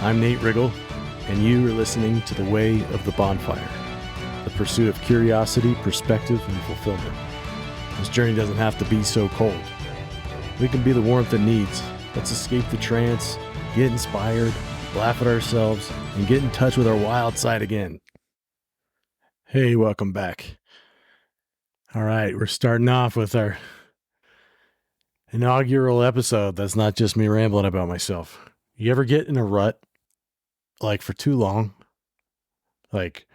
I'm Nate Riggle, and you are listening to The Way of the Bonfire, the pursuit of curiosity, perspective, and fulfillment. This journey doesn't have to be so cold. We can be the warmth it needs. Let's escape the trance, get inspired, laugh at ourselves, and get in touch with our wild side again. Hey, welcome back. All right, we're starting off with our inaugural episode that's not just me rambling about myself. You ever get in a rut, like for too long? Like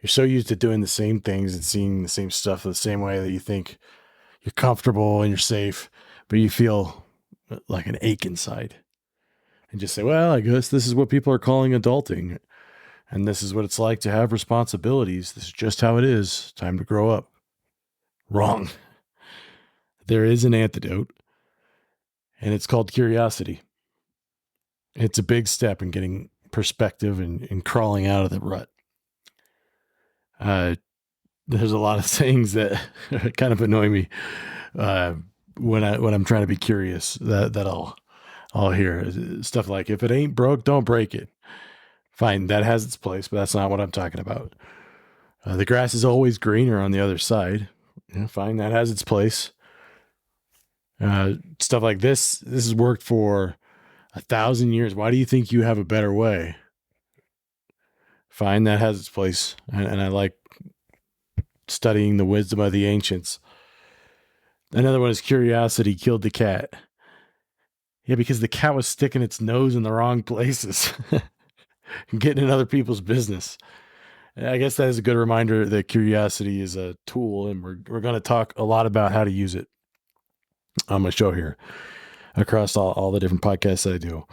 you're so used to doing the same things and seeing the same stuff the same way that you think you're comfortable and you're safe, but you feel like an ache inside. And just say, well, I guess this is what people are calling adulting. And this is what it's like to have responsibilities. This is just how it is. Time to grow up. Wrong. There is an antidote, and it's called curiosity. It's a big step in getting perspective and crawling out of the rut. There's a lot of things that kind of annoy me when I'm trying to be curious that I'll hear stuff like, if it ain't broke, don't break it. Fine, that has its place, but that's not what I'm talking about. The grass is always greener on the other side. Yeah, fine, that has its place. Stuff like this has worked for 1,000 years. Why do you think you have a better way? Fine, that has its place. And I like studying the wisdom of the ancients. Another one is curiosity killed the cat. Yeah, because the cat was sticking its nose in the wrong places and getting in other people's business. I guess that is a good reminder that curiosity is a tool, and we're going to talk a lot about how to use it on my show here across all the different podcasts that I do.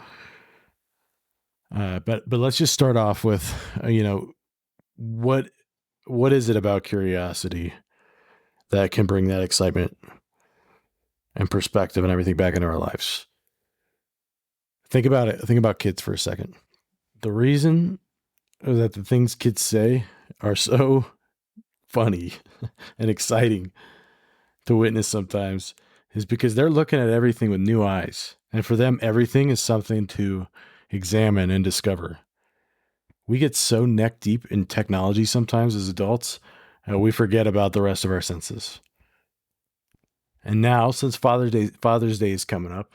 But let's just start off with, what is it about curiosity that can bring that excitement and perspective and everything back into our lives? Think about it. Think about kids for a second. The reason that the things kids say are so funny and exciting to witness sometimes is because they're looking at everything with new eyes. And for them, everything is something to examine and discover. We get so neck deep in technology sometimes as adults, we forget about the rest of our senses. And now, since Father's Day is coming up,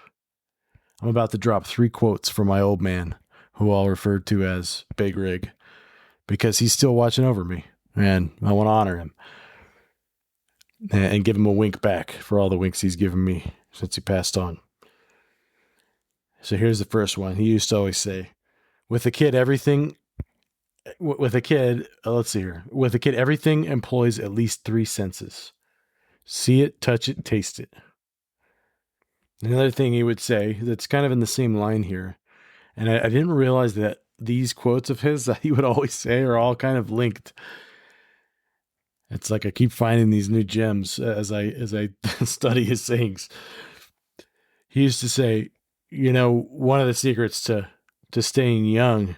I'm about to drop 3 quotes from my old man, who I'll refer to as Big Rig, because he's still watching over me, and I want to honor him and give him a wink back for all the winks he's given me since he passed on. So here's the first one. He used to always say, with a kid, everything employs at least 3 senses. See it, touch it, taste it. Another thing he would say that's kind of in the same line here, and I didn't realize that these quotes of his that he would always say are all kind of linked. It's like I keep finding these new gems as I study his sayings. He used to say, one of the secrets to staying young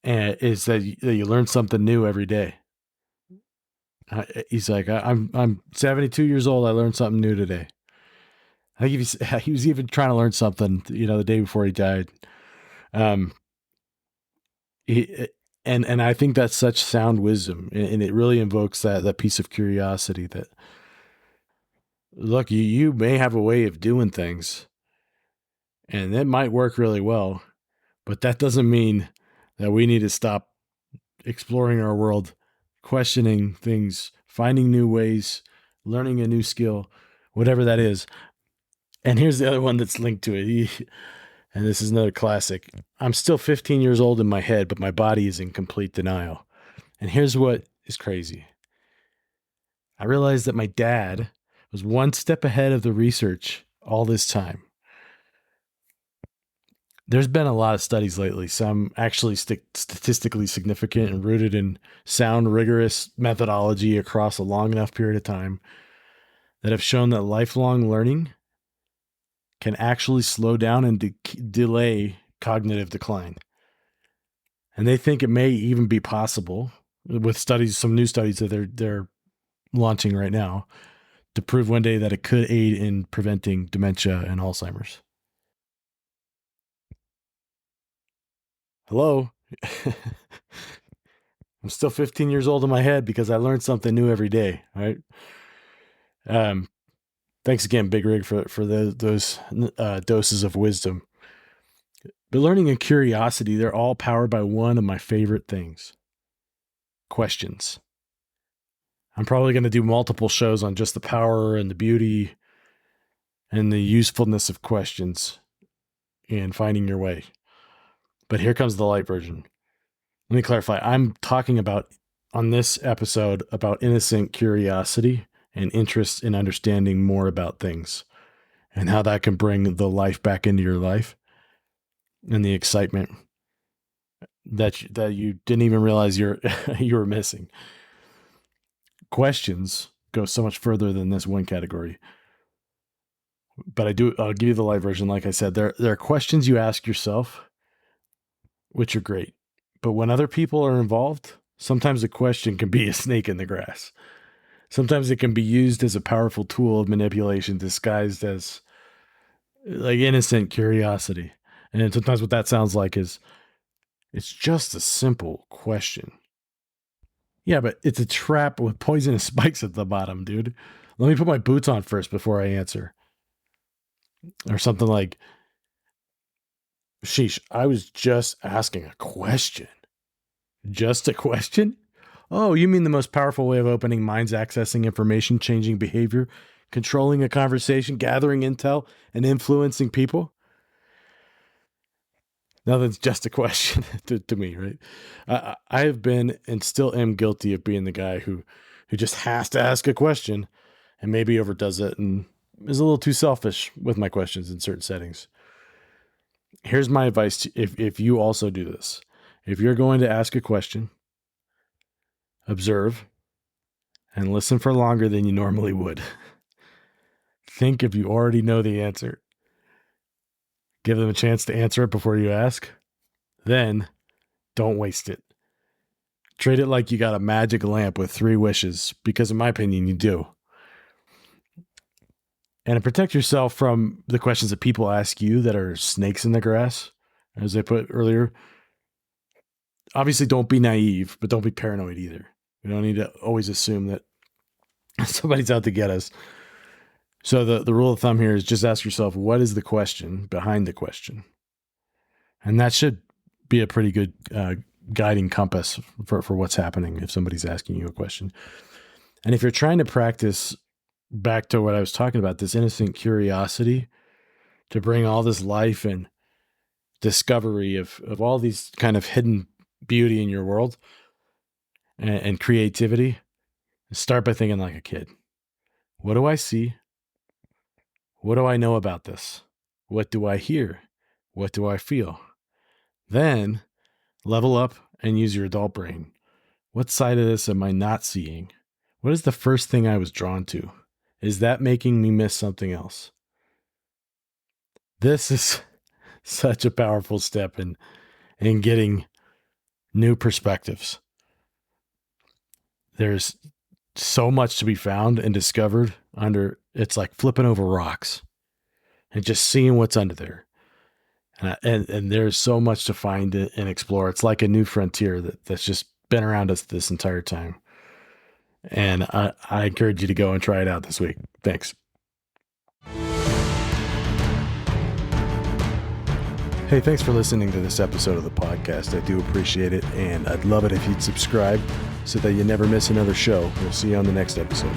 is that you learn something new every day. He's like, I'm 72 years old. I learned something new today. I think he was even trying to learn something, the day before he died. And I think that's such sound wisdom, and it really invokes that piece of curiosity that, look, you may have a way of doing things, and it might work really well, but that doesn't mean that we need to stop exploring our world, questioning things, finding new ways, learning a new skill, whatever that is. And here's the other one that's linked to it. And this is another classic. I'm still 15 years old in my head, but my body is in complete denial. And here's what is crazy. I realized that my dad was one step ahead of the research all this time. There's been a lot of studies lately, some actually statistically significant and rooted in sound, rigorous methodology across a long enough period of time, that have shown that lifelong learning can actually slow down and delay cognitive decline. And they think it may even be possible with some new studies that they're launching right now to prove one day that it could aid in preventing dementia and Alzheimer's. Hello? I'm still 15 years old in my head because I learned something new every day, right? Thanks again, Big Rig, for those doses of wisdom. But learning and curiosity, they're all powered by one of my favorite things: questions. I'm probably going to do multiple shows on just the power and the beauty and the usefulness of questions and finding your way. But here comes the light version. Let me clarify. I'm talking about, on this episode, about innocent curiosity and interest in understanding more about things and how that can bring the life back into your life and the excitement that you didn't even realize you were missing. Questions go so much further than this one category. But I'll give you the light version. Like I said, there are questions you ask yourself, which are great. But when other people are involved, sometimes a question can be a snake in the grass. Sometimes it can be used as a powerful tool of manipulation disguised as like innocent curiosity. And sometimes what that sounds like is, it's just a simple question. Yeah, but it's a trap with poisonous spikes at the bottom, dude. Let me put my boots on first before I answer. Or something like, sheesh, I was just asking a question. Just a question? Oh, you mean the most powerful way of opening minds, accessing information, changing behavior, controlling a conversation, gathering intel, and influencing people? Now that's just a question to me, right? I have been and still am guilty of being the guy who just has to ask a question and maybe overdoes it and is a little too selfish with my questions in certain settings. Here's my advice if you also do this. If you're going to ask a question, observe and listen for longer than you normally would. Think if you already know the answer. Give them a chance to answer it before you ask. Then don't waste it. Treat it like you got a magic lamp with 3 wishes, because in my opinion, you do. And to protect yourself from the questions that people ask you that are snakes in the grass, as I put earlier, obviously don't be naive, but don't be paranoid either. We don't need to always assume that somebody's out to get us. So the rule of thumb here is just ask yourself, what is the question behind the question? And that should be a pretty good guiding compass for what's happening if somebody's asking you a question. And if you're trying to practice, back to what I was talking about, this innocent curiosity to bring all this life and discovery of all these kind of hidden beauty in your world and creativity, start by thinking like a kid. What do I see? What do I know about this? What do I hear? What do I feel? Then level up and use your adult brain. What side of this am I not seeing? What is the first thing I was drawn to? Is that making me miss something else? This is such a powerful step in getting new perspectives. There's so much to be found and discovered under, it's like flipping over rocks and just seeing what's under there. And there's so much to find and explore. It's like a new frontier that's just been around us this entire time. And I encourage you to go and try it out this week. Thanks. Hey, thanks for listening to this episode of the podcast. I do appreciate it, and I'd love it if you'd subscribe so that you never miss another show. We'll see you on the next episode.